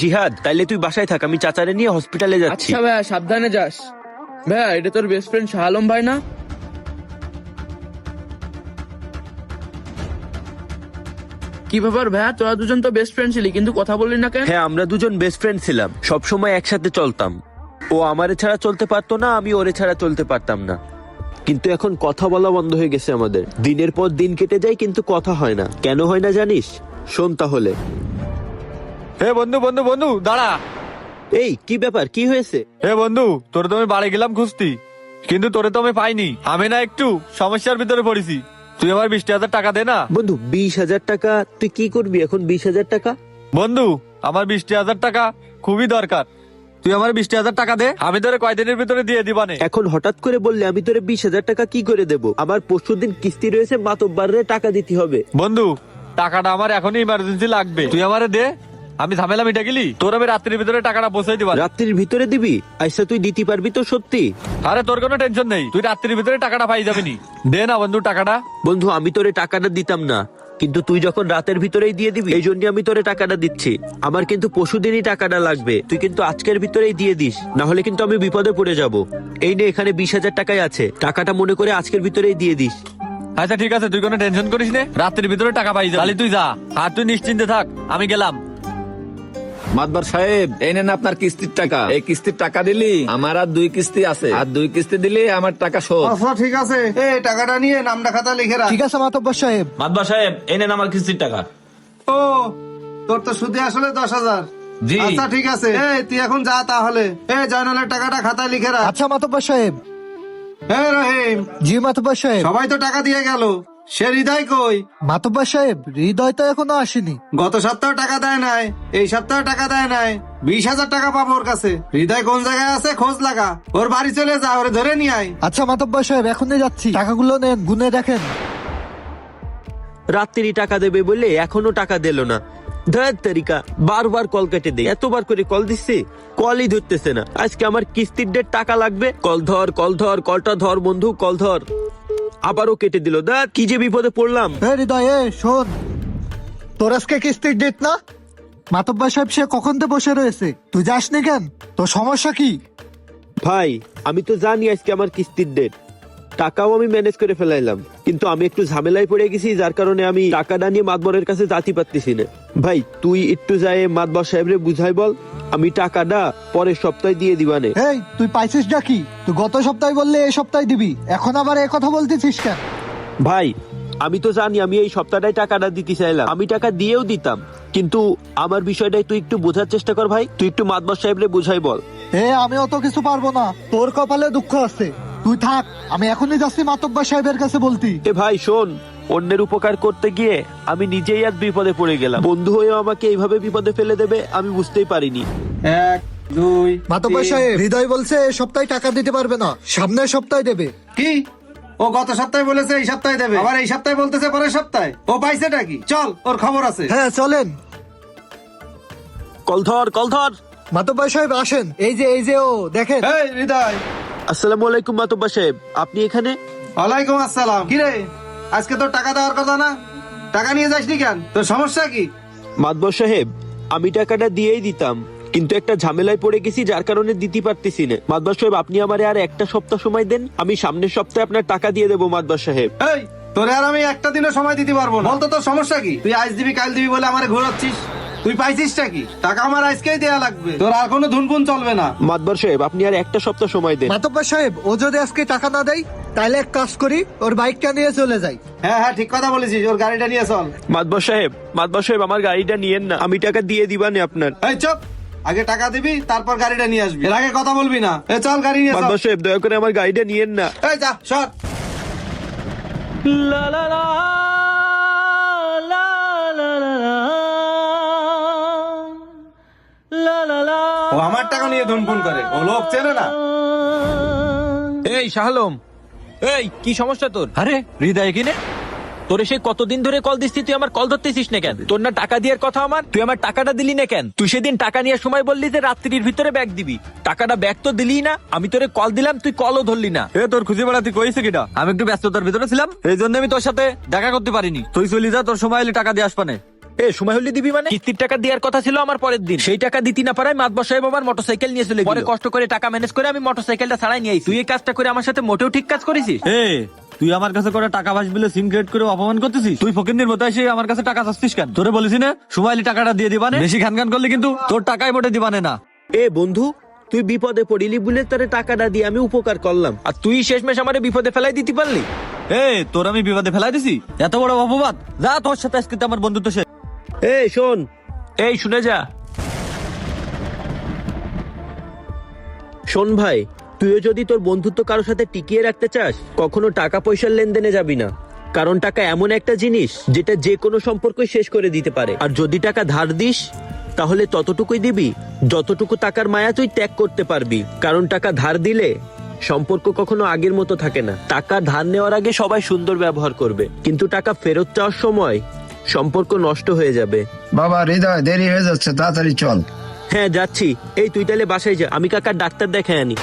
জিহাদ, তাইলে তুই বাসায় থাক, আমি চাচারে নিয়ে হসপিটালে যাচ্ছি। আচ্ছা ভাইয়া, সাবধানে যাস। ভাইয়া, এটা তোর বেস্ট ফ্রেন্ড শাহ আলম ভাই না? কি ব্যাপার ভাইয়া, তোরা দুজন তো বেস্ট ফ্রেন্ড ছিলি, কিন্তু কথা বললি না কেন? হ্যাঁ, আমরা দুজন বেস্ট ফ্রেন্ড ছিলাম, সব সময় একসাথে চলতাম। ও আমারে ছাড়া চলতে পারতো না, আমি ওরে ছাড়া চলতে পারতাম না। কিন্তু এখন কথা বলা বন্ধ হয়ে গেছে আমাদের। দিনের পর দিন কেটে যায় কিন্তু কথা হয় না। কেন হয় না জানিস? শোন তাহলে। হে বন্ধু বন্ধু বন্ধু দাঁড়া। এই কি ব্যাপার, কি হয়েছে? হে বন্ধু, তোরে তো আমি বাড়ি গেলাম খুঁজতি, কিন্তু তোরে তো আমি পাইনি। আমি না একটু সমস্যার ভিতরে পড়েছি, তুই আমার 20,000 টাকা দে না। বন্ধু, 20,000 টাকা? তুই কি করবি এখন 20,000 টাকা? বন্ধু, আমার 20,000 টাকা খুবই দরকার, তুই আমার 20,000 টাকা দে, আমি তোরে কয়দিনের ভিতরে দিয়ে দিবানে। এখন হঠাৎ করে বললে আমি তোরে 20,000 টাকা কি করে দেব? আমার পরশুদিন কিস্তি রয়েছে, মাতব্বারে টাকা দিতে হবে। বন্ধু, টাকাটা আমার এখনই ইমার্জেন্সি লাগবে, তুই আমারে দে। আমি ঝামেলা মিটে গেলি, তোর আমি রাত্রির ভিতরে টাকাটা পৌঁছে দিবা। রাত্রির ভিতরে দিবি? আচ্ছা, তুই দিতে পারবি তো সত্যি? আরে তোর কোনো টেনশন নেই, তুই রাত্রির ভিতরে টাকাটা পাই যাবি নি। দে না বন্ধু টাকাটা। বন্ধু, আমি তোরে টাকাটা দিতাম না, কিন্তু তুই যখন রাতের ভিতরেই দিয়ে দিবি, এই জন্য আমি তোরে টাকাটা দিচ্ছি। আমার কিন্তু পরশুদিনই টাকাটা লাগবে, তুই কিন্তু আজকের ভিতরেই দিয়ে দিস, না হলে কিন্তু আমি বিপদে পড়ে যাব। এই নে, এখানে 20,000 টাকাই আছে, টাকাটা মনে করে আজকের ভিতরেই দিয়ে দিস। আচ্ছা ঠিক আছে, তুই কোনো টেনশন করিস নে, রাত্রির ভিতরে টাকা পাই যাবি। তুই যা, আর তুই নিশ্চিন্তে থাক, আমি গেলাম। মাতবার সাহেব, এই নেন আপনার কিস্তির টাকা। এই কিস্তির টাকা দিলি আমার আর 2 কিস্তি আছে, আর 2 কিস্তি দিলে আমার টাকা শোধ। আচ্ছা ঠিক আছে, এই টাকাটা নিয়ে নামটা খাতা লিখে রাখ। ঠিক আছে মাতব্বর সাহেব। মাতবা সাহেব, এই নেন আমার কিস্তির টাকা। ও, তোর তো সুদে আসলে 10,000। জি। আচ্ছা ঠিক আছে, এই তুই এখন যা তাহলে। এই জয়নালের টাকাটা খাতায় লিখে রাখ। আচ্ছা মাতব্বর সাহেব। এই রহিম, জি মাতব্বর সাহেব। সবাই তো টাকা দিয়ে গেল, সে হৃদয় কই? মাতব্বর সাহেব, হৃদয় তো এখনো আসেনি। গত সপ্তাহ টাকা দেয় নাই, এই সপ্তাহ টাকা দেয় নাই। 20,000 টাকা পাবো ওর কাছে। হৃদয় কোন জায়গায় আছে খোঁজ লাগা, ওর বাড়ি চলে যা, ওরে ধরে নিয়ে আয়। আচ্ছা মাতব্বর সাহেব, এখনই যাচ্ছি। টাকাগুলো নেন, গুনে দেখেন। রাত্রি টাকা দেবে বলে এখনো টাকা দিল না। ধর তরিকা, বারবার কল কেটে দে, এতবার করে কল দিচ্ছি, কলই ধরতেছে না। আজকে আমার কিস্তির ডেট, টাকা লাগবে। কল ধর, কল ধর, কলটা ধর বন্ধু, কল ধর। আবারও কেটে দিল। দেখ কি যে বিপদে পড়লাম। হৃদয়, শোন, তোর আজকে কিস্তির ডেট না? মাতব্বর সাহেব সে কখন তো বসে রয়েছে, তুই যাসনি কেন? তোর সমস্যা কি? ভাই, আমি তো জানি আজকে আমার কিস্তির ডেট, টাকাও আমি ম্যানেজ করে ফেলাইলাম, কিন্তু আমি একটু ঝামেলায় পড়ে গেছি, যার কারণে আমি টাকাটা নিয়ে মাতবরের কাছে যাতে পারতেছি না। ভাই, তুই একটু যাই মাতবর সাহেবরে বুঝাই বল, আমি টাকাটা পরের সপ্তাহে দিয়ে দিবানে। এই তুই পাইছিস নাকি? তুই গত সপ্তাহে বললে এই সপ্তাহে দিবি, এখন আবার এ কথা বলতেছিস কেন? ভাই, আমি তো জানি আমি এই সপ্তাহটাই টাকাটা দিতে চাইলাম, আমি টাকা দিয়েও দিতাম, কিন্তু আমার বিষয়টাই তুই একটু বোঝার চেষ্টা কর ভাই, তুই একটু মাতবর সাহেবরে বুঝাই বল। আমি অত কিছু পারবো না, তোর কপালে দুঃখ আছে, তুই থাক, আমি এখনই যাচ্ছি মাতব্বর সাহেবের কাছে বলতি। ভাই শোন, অন্যের উপকার করতে গিয়ে আমি নিজেই আর বিপদে পড়ে গেলাম, বন্ধু হয়েও আমাকে এইভাবে বিপদে ফেলে দেবে আমি বুঝতেই পারিনি। 1, 2, মাতব্বর 3। সাহেব, হৃদয় বলছে এই সপ্তাহে টাকা দিতে পারবে না, সামনের সপ্তাহে দেবে। কি? ও গত সপ্তাহে বলেছে এই সপ্তাহে দেবে, আবার এই সপ্তাহে বলতেছে পরের সপ্তাহে। ও পাইছেটা কি? চল, ওর খবর আছে। হ্যাঁ চলেন। কল ধর, কল ধর। মাতব্বর সাহেব আসেন, এই যে ও দেখেন। এই হৃদয়। আসসালামু আলাইকুম মাতব্বর সাহেব, আপনি এখানে? ওয়ালাইকুম আসসালাম। কিরে, আজকে তোর টাকা দেওয়ার কথা না? টাকা নিয়ে যাসনি কেন? তোর সমস্যা কি? মাতবর সাহেব, আমি টাকাটা দিয়েই দিতাম, কিন্তু একটা ঝামেলায় পড়ে গেছি, যার কারণে দিতে পারতেছি না। মাতবর সাহেব, আপনি আমারে আর একটা সপ্তাহ সময় দেন, আমি সামনের সপ্তাহে আপনার টাকা দিয়ে দেবো মাতবর সাহেব। এই, তোরে আর আমি একটা দিনও সময় দিতে পারবো না। বলতো তোর সমস্যা কি? তুই আজ দিবি কাল দিবি বলে আমারে ঘোরাচ্ছিস। তুই পাইছিসটা কি? টাকা আমার আজকেই দেয়া লাগবে, তোর আর কোনো ধুনপুন চলবে না। মাতবর সাহেব, আপনি আর একটা সপ্তাহ সময় দেন। মাতব্বর সাহেব, ও যদি আজকে টাকা না দেয় তাহলে এক কাজ করি, ওর বাইকটা নিয়ে চলে যাই। হ্যাঁ হ্যাঁ, ঠিক কথা বলেছিস, ওর গাড়িটা নিয়ে চল। মাতবর সাহেব, মাতবর সাহেব, আমার গাড়িটা নিয়েন না, আমি টাকা দিয়ে দিবানে আপনার। এই চুপ, আগে টাকা দিবি তারপর গাড়িটা নিয়ে আসবি, এর আগে কথা বলবি না। এ চল, গাড়ি নিয়ে চল। মাতবর সাহেব, দয়া করে আমার গাড়িটা নিয়েন না। এই যা, সর। ও আমার টাকা নিয়ে ধুনপুন করে, ও লোক চেনে না। এই শাহ আলম, এই কি সমস্যা তোর? আরে হৃদয় কিনে তোরে সেই কতদিন ধরে কল দিচ্ছি, তুই আমার কল ধরতেছিস না কেন? তোর না টাকা দেওয়ার কথা আমার, তুই আমার টাকাটা দিলি না কেন? তুই সেদিন টাকা নেওয়ার সময় বললি যে রাত্রির ভিতরে ব্যাগ দিবি, টাকাটা ব্যাগ তো দিলি না। আমি তোরে কল দিলাম, তুই কলও ধরলি না। এ তোর খুঁজে বেড়াতে কইছে কিটা? আমি একটু ব্যস্ততার ভিতরে ছিলাম, এই জন্য আমি তোর সাথে দেখা করতে পারিনি। তুই চলি যা, তোর সময় এলে টাকা দিয়ে আসবানে। সময় হলে দিবি মানে? কিস্তির টাকা দেওয়ার কথা ছিল আমার পরের দিন, সেই টাকা দিতি না পারায় মাতবর সাহেব আমার মোটরসাইকেল নিয়ে চলে গেল। পরে কষ্ট করে টাকা ম্যানেজ করে আমি মোটরসাইকেলটা ছাড়াই নিয়ে আইছি। তুই এই কাজটা করে আমার সাথে মোটেও ঠিক কাজ করেছিস। তুই আমার কাছে করে টাকা বাস বিলে সিম ক্রিয়েট করে অপমান করতেছিস। তুই ফকিন্নির মতো এসে আমার কাছে টাকা চাচ্ছিস কেন? তোরে বলেছি না সময় হলে টাকাটা দিয়ে দিবানে। বেশি খান খান করলে কিন্তু তোর টাকাই মোটে দিবানে না। বন্ধু, তুই বিপদে পড়িলি বলে তোরে টাকাটা দিয়ে আমি উপকার করলাম। আর তুই শেষমেশ আমারে বিপদে ফেলাই দিতে পারলি। তোর আমি বিবাদে ফেলাই দিছি? এত বড় অপবাদ! যা, তোর সাথে আজকে তো আমার বন্ধুত্ব শেষ। শোন, শুনে যা। শোন ভাই, তুইও যদি তোর বন্ধুত্ব কারোর সাথে টিকিয়ে রাখতে চাস, কখনো টাকা পয়সার লেনদেনে যাবি না। কারণ টাকা এমন একটা জিনিস যেটা যে কোনো সম্পর্কই শেষ করে দিতে পারে। আর যদি টাকা ধার দিস, তাহলে ততটুকুই দিবি যতটুকু টাকার মায়া তুই ত্যাগ করতে পারবি। কারণ টাকা ধার দিলে সম্পর্ক কখনো আগের মতো থাকে না। টাকা ধার নেওয়ার আগে সবাই সুন্দর ব্যবহার করবে, কিন্তু টাকা ফেরত চাওয়ার সময় সম্পর্ক নষ্ট হয়ে যাবে। বাবা হৃদয়, দেরি হয়ে যাচ্ছে, তাড়াতাড়ি চল। হ্যাঁ যাচ্ছি। তুই তাহলে বাসায় যা, আমি কাকার ডাক্তার দেখাই আনি।